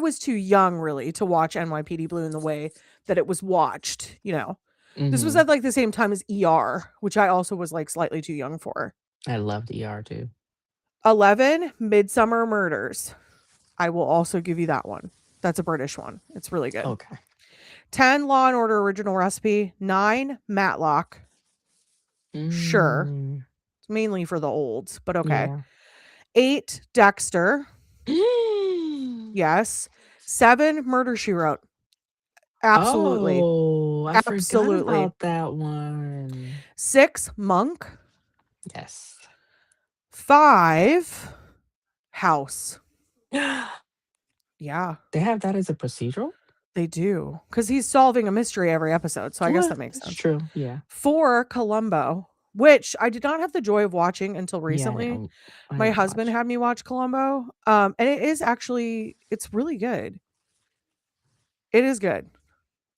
was too young really to watch NYPD Blue in the way that it was watched, you know. Mm-hmm. This was at like the same time as ER, which I also was like slightly too young for. I loved ER too. 11, Midsummer Murders. I will also give you that one. That's a British one. It's really good. Okay. 10, Law and Order Original Recipe. 9, Matlock. Sure. Mm, It's mainly for the olds, but okay. yeah. 8, Dexter. Yes. 7, Murder She Wrote. Absolutely. Oh, I forgot Absolutely. about that one. 6, Monk. Yes. 5, House. They Yeah, have that as a procedural? they do. Because he's solving a mystery every episode. So I guess that makes That's sense. true. Yeah. 4, Columbo, which I did not have the joy of watching until Yeah, recently. I My didn't husband watch. had me watch Columbo. And it is actually, it's really good. It is good.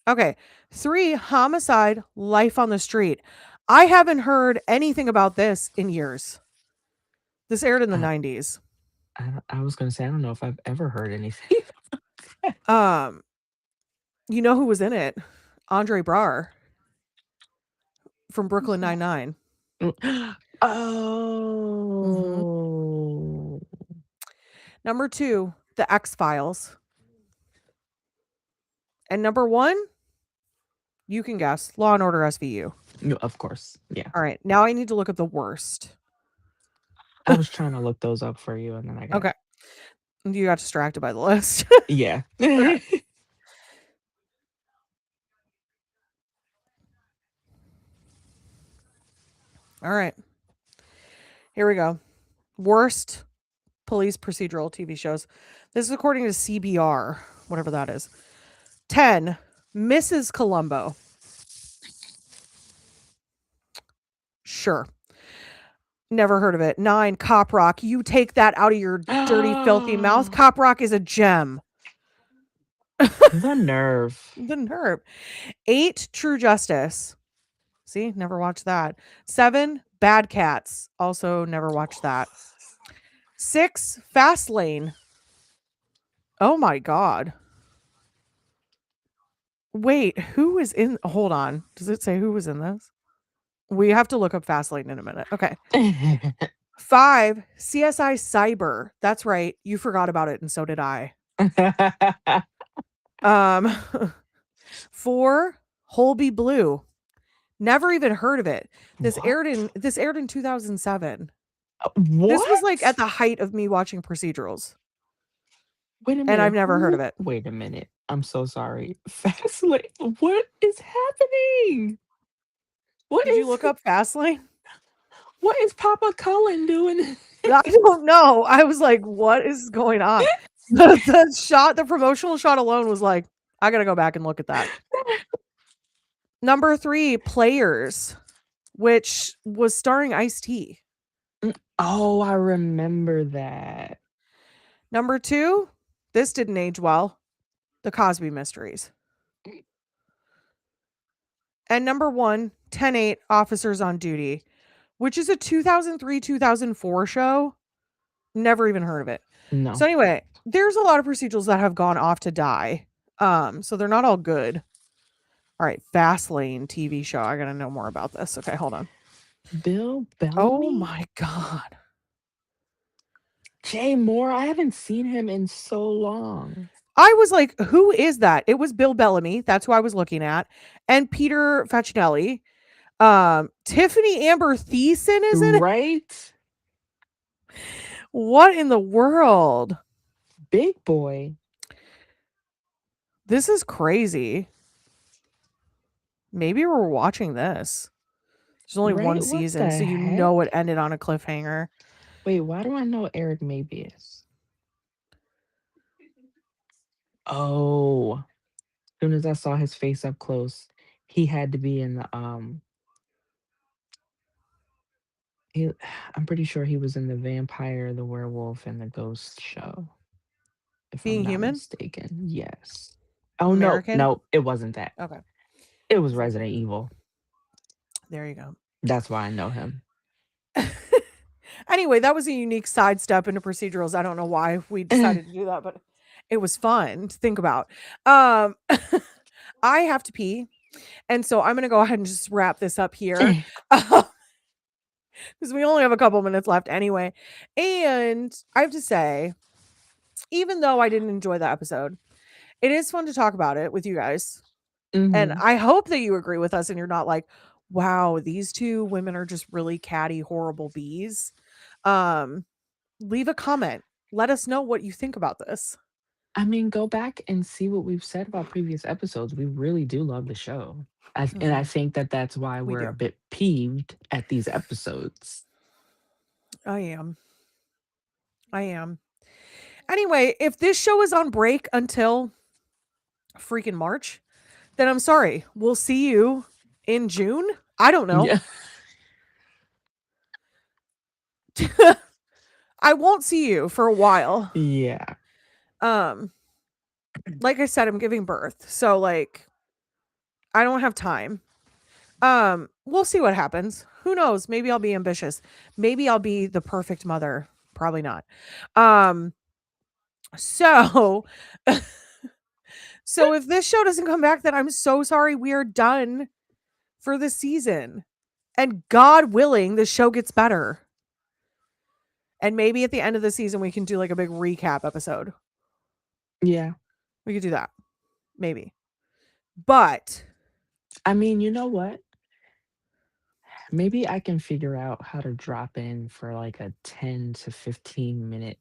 Okay. 3, Homicide, Life on the Street. I haven't heard anything about this in years. This aired in the I, 90s. I was gonna say I don't know if I've ever heard anything. Um, you know who was in it? Andre Braugher from Who's Brooklyn that? Nine-Nine. Mhm. Oh. Number 2, The X-Files. And number 1, you can guess, Law and Order SVU. No, of course. Yeah. All right, now I need to look at the worst. I was trying to look those up for you and then I got Okay. You got distracted by the list. yeah. Okay. All right. Here we go. Worst police procedural TV shows. This is according to CBR, whatever that is. 10, Mrs. Columbo. Sure. Never heard of it. 9, Cop Rock. You take that out of your dirty, filthy mouth. Cop Rock is a gem. The nerve. The nerve. 8, True Justice. See, never watched that. 7, Bad Cats. Also never watched that. 6, Fast Lane. Oh my God. Wait, who is in? Hold on. Does it say who was in this? We have to look up Fast Lane in a minute. Okay. 5, CSI Cyber. That's right. You forgot about it, and so did I. 4, Holby Blue. Never even heard of it. This aired in 2007. What? This was like at the height of me watching procedurals. Wait a minute. And I've never heard of it. Wait a minute. I'm so sorry. Fastlane. What is happening? Did you look up Fastlane? What is Papa Cullen doing? I don't know. I was like, what is going on? The promotional shot alone was like, I gotta go back and look at that. Number 3, Players, which was starring Ice-T. Oh, I remember that. Number 2, this didn't age well, The Cosby Mysteries. And number 1, 10-8, Officers on Duty, which is a 2003-2004 show. Never even heard of it. No. So anyway, there's a lot of procedurals that have gone off to die. So they're not all good. All right, Fastlane TV show. I gotta know more about this. Okay, hold on. Bill Bellamy? Oh my God. Jay Moore. I haven't seen him in so long. I was like, who is that? It was Bill Bellamy. That's who I was looking at. And Peter Facinelli. Tiffany Amber Thiessen is in it. Right? What in the world? Big boy. This is crazy. Maybe we're watching this. There's only Right? one What season, the so you heck? know it ended on a cliffhanger. Wait, why do I know Eric Mabius? Oh. As soon as I saw his face up close, he had to be in the he, I'm pretty sure he was in the vampire, the werewolf, and the ghost show. If Being I'm not Human? mistaken. Yes. Oh American? no, it wasn't that. Okay. It was Resident Evil. There you go. That's why I know him. Anyway, that was a unique sidestep into procedurals. I don't know why we decided to do that, but it was fun to think about. I have to pee. And so I'm going to go ahead and just wrap this up here. because we only have a couple minutes left anyway. And I have to say, even though I didn't enjoy the episode, it is fun to talk about it with you guys. And Mhm. I hope that you agree with us and you're not like, wow, these two women are just really catty, horrible bees. Um, Leave a comment. Let us know what you think about this. I mean, go back and see what we've said about previous episodes. We really do love the show. And I Mhm. think that that's why We we're a do. bit peeved at these episodes. I am. I am. Anyway, if this show is on break until freaking March, then I'm sorry. We'll see you in June. I don't know. Yeah. I won't see you for a while. Yeah. Um, like I said, I'm giving birth. So like I don't have time. We'll see what happens. Who knows? Maybe I'll be ambitious. Maybe I'll be the perfect mother. Probably not. Um, so so if this show doesn't come back, then I'm so sorry. We are done for the season. And God willing, the show gets better. And maybe at the end of the season we can do like a big recap episode. Yeah. We could do that. Maybe. But I mean, you know what? Maybe I can figure out how to drop in for like a 10 to 15-minute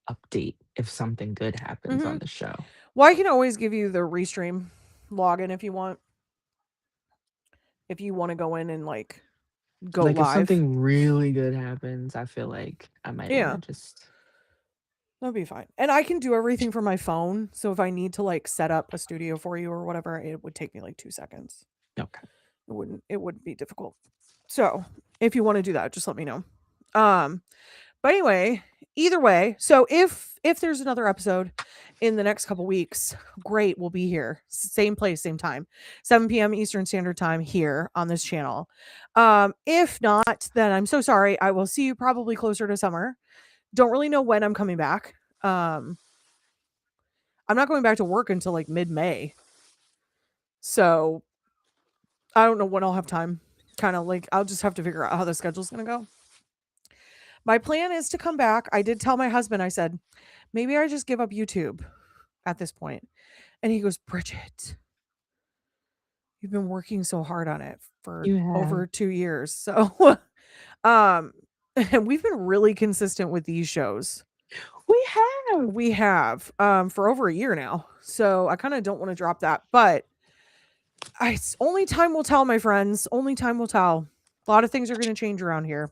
update if something good happens on mhm. the show. Well, I can always give you the restream login if you want. If you want to go in and like go Like if live. something really good happens, I feel like I might want to Yeah, just that'd be fine. And I can do everything from my phone. So if I need to like set up a studio for you or whatever, it would take me like 2 seconds. okay. It wouldn't be difficult. So if you want to do that, just let me know. Um, but anyway, either way, so if there's another episode in the next couple weeks, great, we'll be here. Same place, same time. 7 p.m. Eastern Standard Time here on this channel. If not, then I'm so sorry. I will see you probably closer to summer. Don't really know when I'm coming back. Um, I'm not going back to work until like mid-May. So I don't know when I'll have time. Kind of like I'll just have to figure out how the schedule's gonna go. My plan is to come back. I did tell my husband, I said, maybe I just give up YouTube at this point. And he goes, Bridget, you've been working so hard on it for You have. over 2 years. So um and we've been really consistent with these shows. We have. We have for over a year now. So I kind of don't want to drop that. But only time will tell, my friends. Only time will tell. A lot of things are going to change around here.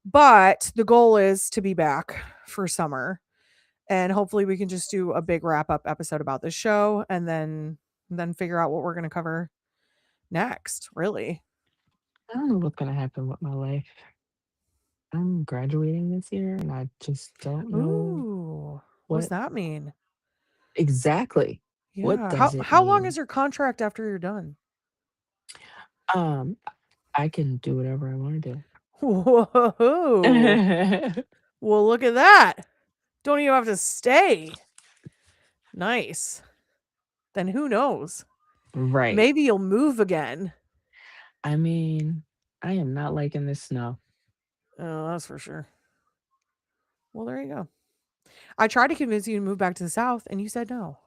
But the goal is to be back for summer. And hopefully we can just do a big wrap up episode about this show and then figure out what we're going to cover next, really. I don't know what's gonna happen with my life. I'm graduating this year and I just don't know Ooh. What's what that mean? exactly. What Yeah. How does it how long is mean? your contract after you're done? Um, I can do whatever I want to Whoa. do. Well, look at that. Don't even have to stay. Nice. Then who knows? Right. Maybe you'll move again. I mean, I am not liking this snow. Oh, that's for sure. Well, there you go. I tried to convince you to move back to the south and you said no.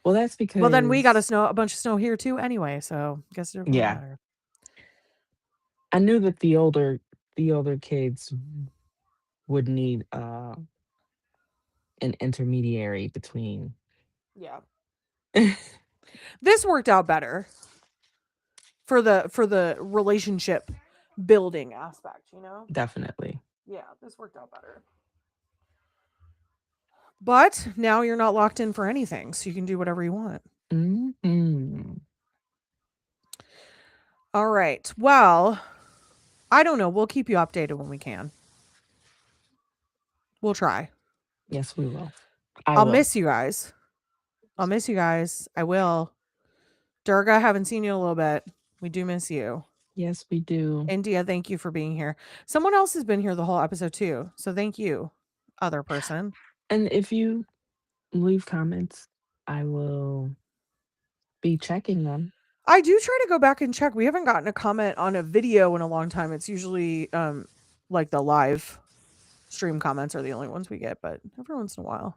Well, that's Well, then we got because a bunch of snow here too anyway, so guess it won't yeah, matter. I knew that the older kids would need an intermediary between. Yeah. This worked out better for the relationship building aspect, you know? Definitely. Yeah, this worked out better. But now you're not locked in for anything, so you can do whatever you want. Mhm. All right. Well, I don't know. We'll keep you updated when we can. We'll try. Yes, we will. I I'll will. miss you guys. I'll miss you guys. I will. Durga, haven't seen you in a little bit. We do miss you. Yes, we do. India, thank you for being here. Someone else has been here the whole episode too. So thank you, other person. And if you leave comments, I will be checking them. I do try to go back and check. We haven't gotten a comment on a video in a long time. It's usually like the live stream comments are the only ones we get, but every once in a while.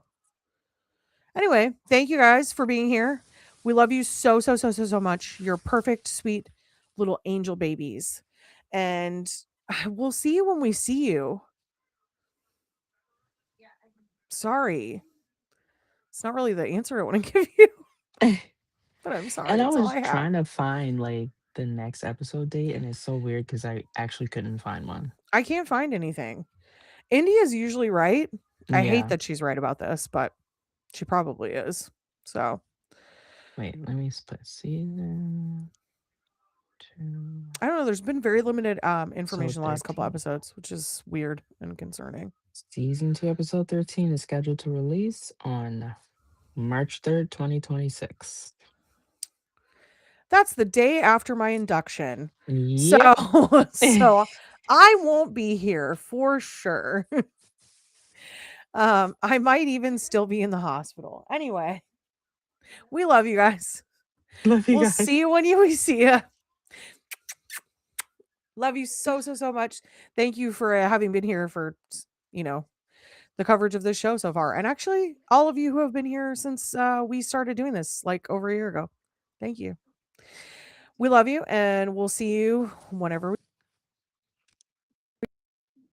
Anyway, thank you guys for being here. We love you so, so, so, so, so much. You're perfect, sweet little angel babies. And we'll see you when we see you. Sorry. It's not really the answer I want to give you, but I'm sorry. And I It's all was I have. trying to find like the next episode date, and it's so weird because I actually couldn't find one. I can't find anything. India's usually right. I hate Yeah. that she's right about this, but she probably is. So Wait, let me put season 2, I don't know. There's been very limited episode information the last couple 13. episodes, which is weird and concerning. Season 2, episode 13 is scheduled to release on March 3rd, 2026. That's the day after my induction. So Yep. so I won't be here for sure. I might even still be in the hospital. Anyway, we love you guys. Love you We'll guys. see you when we see you. Love you so, so, so much. Thank you for having been here for, the coverage of this show so far. And actually, all of you who have been here since we started doing this like over a year ago. Thank you. We love you, and we'll see you whenever